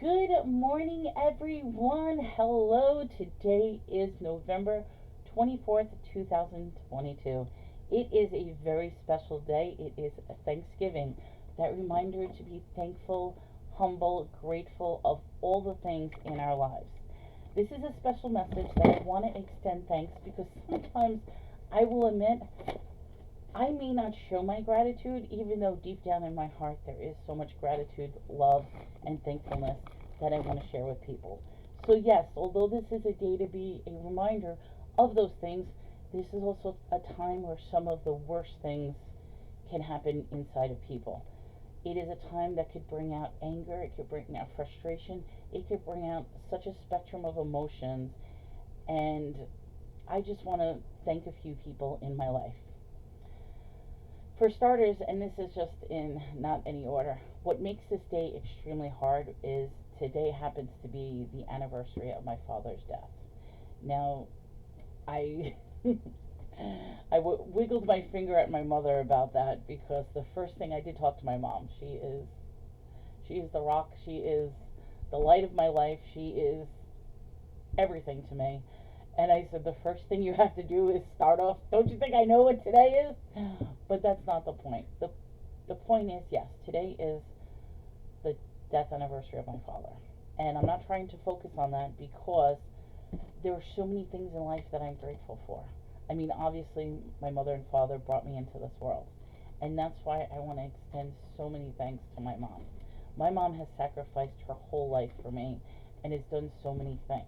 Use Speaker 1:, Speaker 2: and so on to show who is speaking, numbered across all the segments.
Speaker 1: Good morning, everyone. Hello. Today is November 24th, 2022. It is a very special day. It is a Thanksgiving. That reminder to be thankful, humble, grateful of all the things in our lives. This is a special message that I want to extend thanks because sometimes I will admit I may not show my gratitude, even though deep down in my heart there is so much gratitude, love, and thankfulness that I want to share with people. So, yes, although this is a day to be a reminder of those things, this is also a time where some of the worst things can happen inside of people. It is a time that could bring out anger, it could bring out frustration, it could bring out such a spectrum of emotions. And I just want to thank a few people in my life. For starters, and this is just in not any order, what makes this day extremely hard is today happens to be the anniversary of my father's death. Now, I wiggled my finger at my mother about that because the first thing I did talk to my mom. She is the rock. She is the light of my life. She is everything to me. And I said, the first thing you have to do is start off. Don't you think I know what today is? But that's not the point. The point is, yes, today is the death anniversary of my father. And I'm not trying to focus on that because there are so many things in life that I'm grateful for. I mean, obviously, my mother and father brought me into this world. And that's why I want to extend so many thanks to my mom. My mom has sacrificed her whole life for me and has done so many things.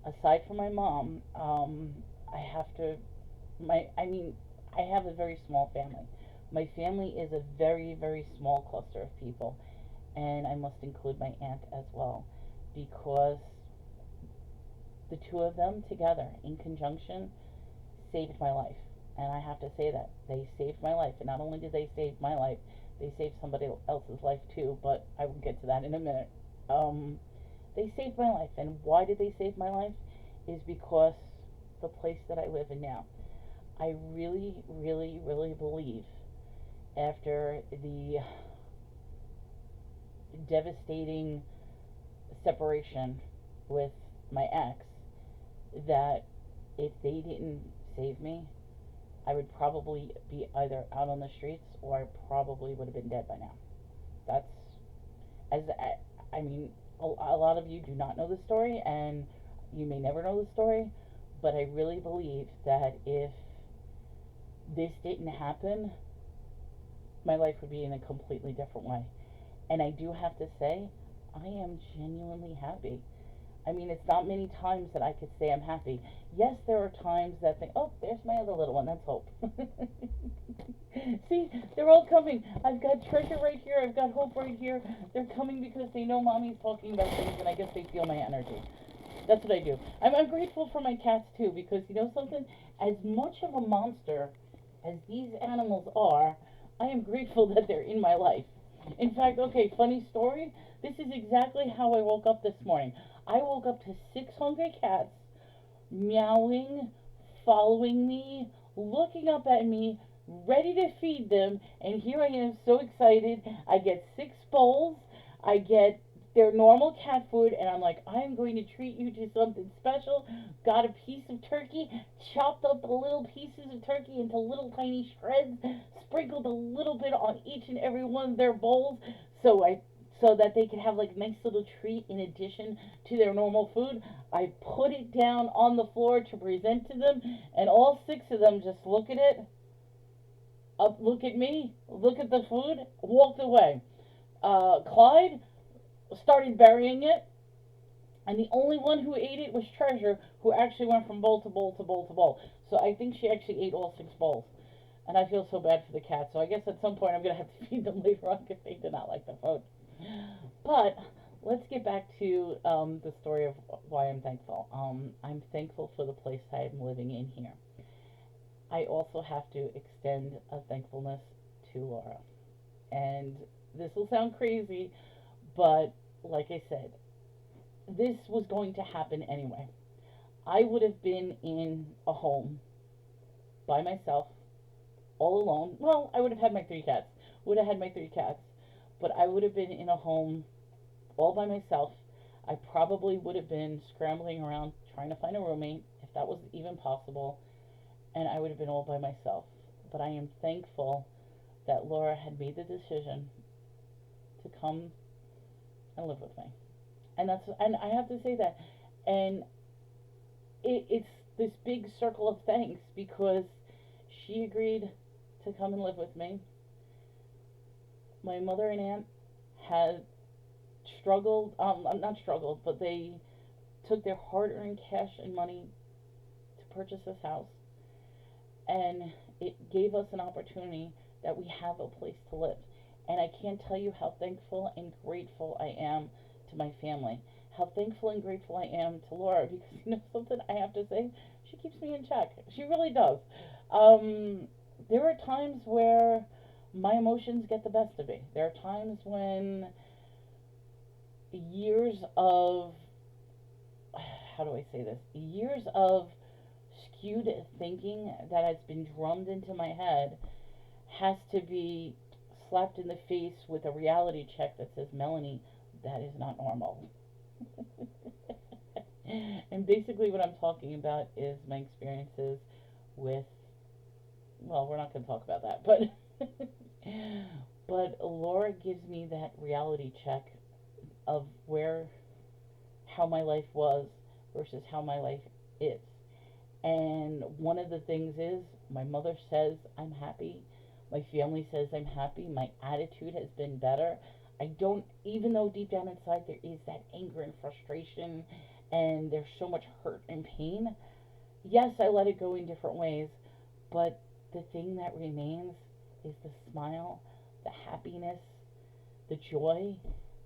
Speaker 1: Aside from my mom, I have to, I mean, I have a very small family. My family is a very, very small cluster of people, and I must include my aunt as well, because the two of them together in conjunction saved my life. And I have to say that they saved my life. And not only did they save my life, they saved somebody else's life too. But I will get to that in a minute. Um, they saved my life, and why did they save my life? Is because the place that I live in now. I really, really, really believe after the devastating separation with my ex that if they didn't save me, I would probably be either out on the streets or I probably would have been dead by now. That's as I mean, a lot of you do not know the story, and you may never know the story, but I really believe that if this didn't happen, my life would be in a completely different way. And I do have to say, I am genuinely happy. I mean, it's not many times that I could say I'm happy. Yes, there are times that think, oh, there's my other little one. That's Hope. See, they're all coming. I've got Treasure right here. I've got Hope right here. They're coming because they know mommy's talking about things, and I guess they feel my energy. That's what I do. I'm grateful for my cats too because you know something. As much of a monster as these animals are, I am grateful that they're in my life. In fact, okay, funny story. This is exactly how I woke up this morning. I woke up to six hungry cats meowing, following me, looking up at me, ready to feed them, and here I am so excited. I get six bowls, I get their normal cat food, and I'm like, I'm going to treat you to something special. Got a piece of turkey, chopped up the little pieces of turkey into little tiny shreds, sprinkled a little bit on each and every one of their bowls, so that they could have like a nice little treat in addition to their normal food. I put it down on the floor to present to them, and all six of them just look at it, up, look at me, look at the food, walked away. Clyde started burying it, and the only one who ate it was Treasure, who actually went from bowl to bowl to bowl to bowl. So I think she actually ate all six bowls. And I feel so bad for the cat. So I guess at some point I'm going to have to feed them later on because they did not like the food. But let's get back to the story of why I'm thankful. I'm thankful for the place I'm living in here. I also have to extend a thankfulness to Laura. And this will sound crazy, but like I said, this was going to happen anyway. I would have been in a home by myself, all alone. Well, I would have had my three cats. Would have had my three cats, but I would have been in a home all by myself. I probably would have been scrambling around trying to find a roommate, if that was even possible, and I would have been all by myself. But I am thankful that Laura had made the decision to come and live with me. And I have to say that. And it's this big circle of thanks because she agreed to come and live with me. My mother and aunt had struggled, not struggled, but they took their hard earned cash and money to purchase this house. And it gave us an opportunity that we have a place to live. And I can't tell you how thankful and grateful I am to my family. How thankful and grateful I am to Laura because you know something I have to say, she keeps me in check. She really does. Um, there are times where my emotions get the best of me. There are times when years of how do I say this? Years of skewed thinking that has been drummed into my head has to be slapped in the face with a reality check that says, Melanie, that is not normal. And basically, what I'm talking about is my experiences with, well, we're not going to talk about that, but but Laura gives me that reality check of where, how my life was versus how my life is. And one of the things is, my mother says I'm happy. My family says I'm happy. My attitude has been better. I don't, even though deep down inside there is that anger and frustration and there's so much hurt and pain, yes, I let it go in different ways, but the thing that remains is the smile, the happiness, the joy,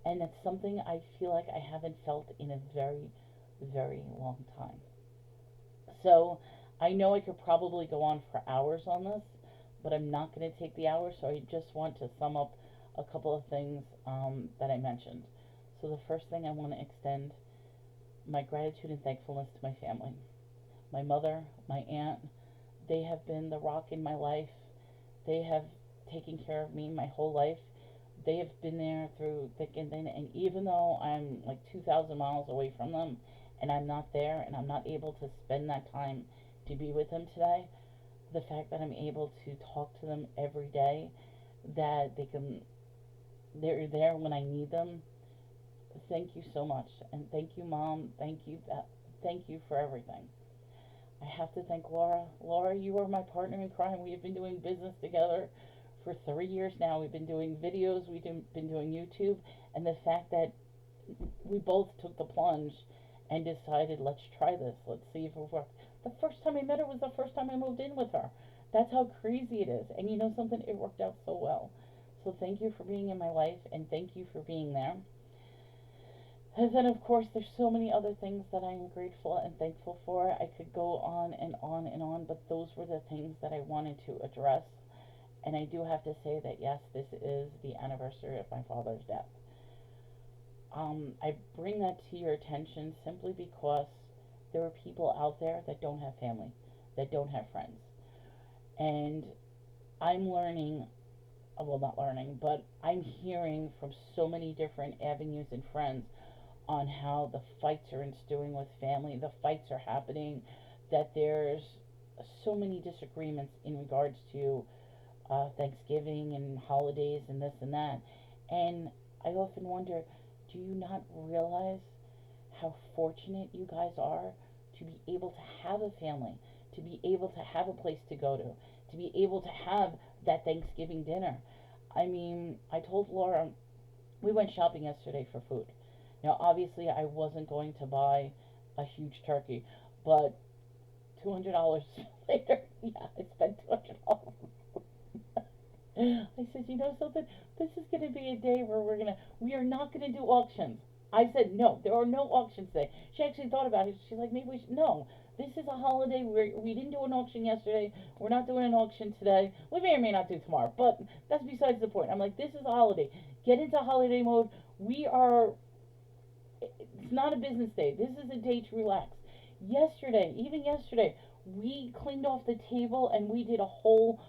Speaker 1: and it's something I feel like I haven't felt in a very, very long time. So I know I could probably go on for hours on this, but I'm not going to take the hour, so I just want to sum up a couple of things that I mentioned. So the first thing, I want to extend my gratitude and thankfulness to my family. My mother, my aunt, they have been the rock in my life. They have taken care of me my whole life. They have been there through thick and thin, and even though I'm like 2,000 miles away from them and I'm not there and I'm not able to spend that time to be with them today, the fact that I'm able to talk to them every day, that they're there when I need them. Thank you so much, and thank you, Mom. Thank you for everything. I have to thank Laura. Laura, you are my partner in crime. We have been doing business together for 3 years now. We've been doing videos, been doing YouTube, and the fact that we both took the plunge and decided, let's try this. Let's see if it works. The first time I met her was the first time I moved in with her. That's how crazy it is. And you know something? It worked out so well. So thank you for being in my life, and thank you for being there. And then, of course, there's so many other things that I'm grateful and thankful for. I could go on and on and on, but those were the things that I wanted to address. And I do have to say that, yes, this is the anniversary of my father's death. I bring that to your attention simply because there are people out there that don't have family, that don't have friends. And I'm learning, well, not learning, but I'm hearing from so many different avenues and friends on how the fights are ensuing with family, the fights are happening, that there's so many disagreements in regards to Thanksgiving and holidays and this and that. And I often wonder, do you not realize how fortunate you guys are to be able to have a family, to be able to have a place to go to be able to have that Thanksgiving dinner? I mean, I told Laura, we went shopping yesterday for food. Now, obviously, I wasn't going to buy a huge turkey, but $200 later, yeah, I spent $200. I said, you know something? This is going to be a day where we are not going to do auctions. I said, no, there are no auctions today. She actually thought about it. She's like, maybe we should. No, this is a holiday. We didn't do an auction yesterday. We're not doing an auction today. We may or may not do tomorrow, but that's besides the point. I'm like, this is a holiday. Get into holiday mode. We are, it's not a business day. This is a day to relax. Yesterday, even yesterday, we cleaned off the table and we did a whole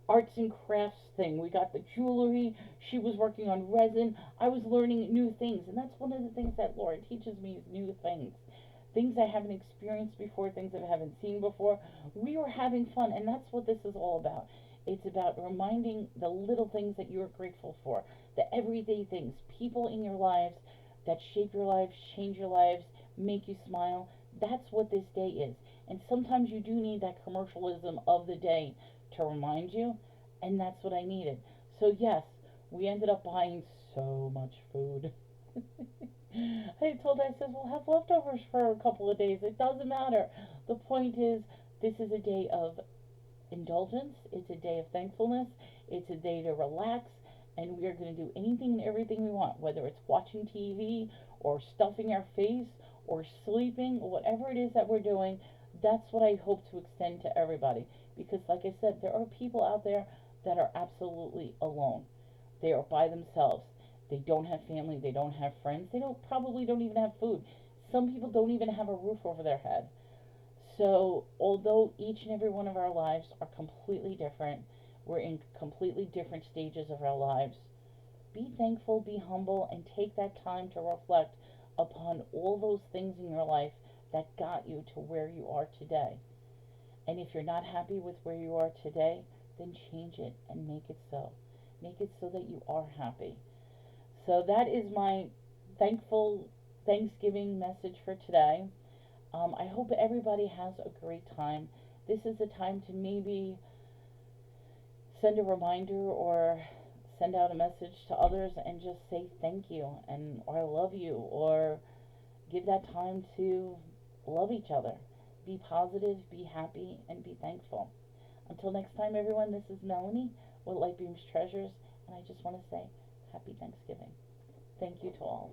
Speaker 1: arts and crafts thing. We got the jewelry. She was working on resin. I was learning new things. And that's one of the things that Laura teaches me is new things. Things I haven't experienced before, things I haven't seen before. We were having fun, and that's what this is all about. It's about reminding the little things that you're grateful for, the everyday things, people in your lives that shape your lives, change your lives, make you smile. That's what this day is. And sometimes you do need that commercialism of the day to remind you, and that's what I needed. So, yes, we ended up buying so much food. I told her, I said, we'll have leftovers for a couple of days. It doesn't matter. The point is, this is a day of indulgence. It's a day of thankfulness. It's a day to relax. And we are going to do anything and everything we want, whether it's watching TV or stuffing our face or sleeping, or whatever it is that we're doing. That's what I hope to extend to everybody. Because, like I said, there are people out there that are absolutely alone. They are by themselves. They don't have family. They don't have friends. They probably don't even have food. Some people don't even have a roof over their head. So, although each and every one of our lives are completely different, we're in completely different stages of our lives. Be thankful, be humble, and take that time to reflect upon all those things in your life that got you to where you are today. And if you're not happy with where you are today, then change it and make it so. Make it so that you are happy. So that is my thankful Thanksgiving message for today. I hope everybody has a great time. This is a time to maybe send a reminder or send out a message to others and just say thank you and or I love you, or give that time to love each other. Be positive, be happy, and be thankful. Until next time, everyone, this is Melanie with Light Beams Treasures, and I just want to say happy Thanksgiving. Thank you to all.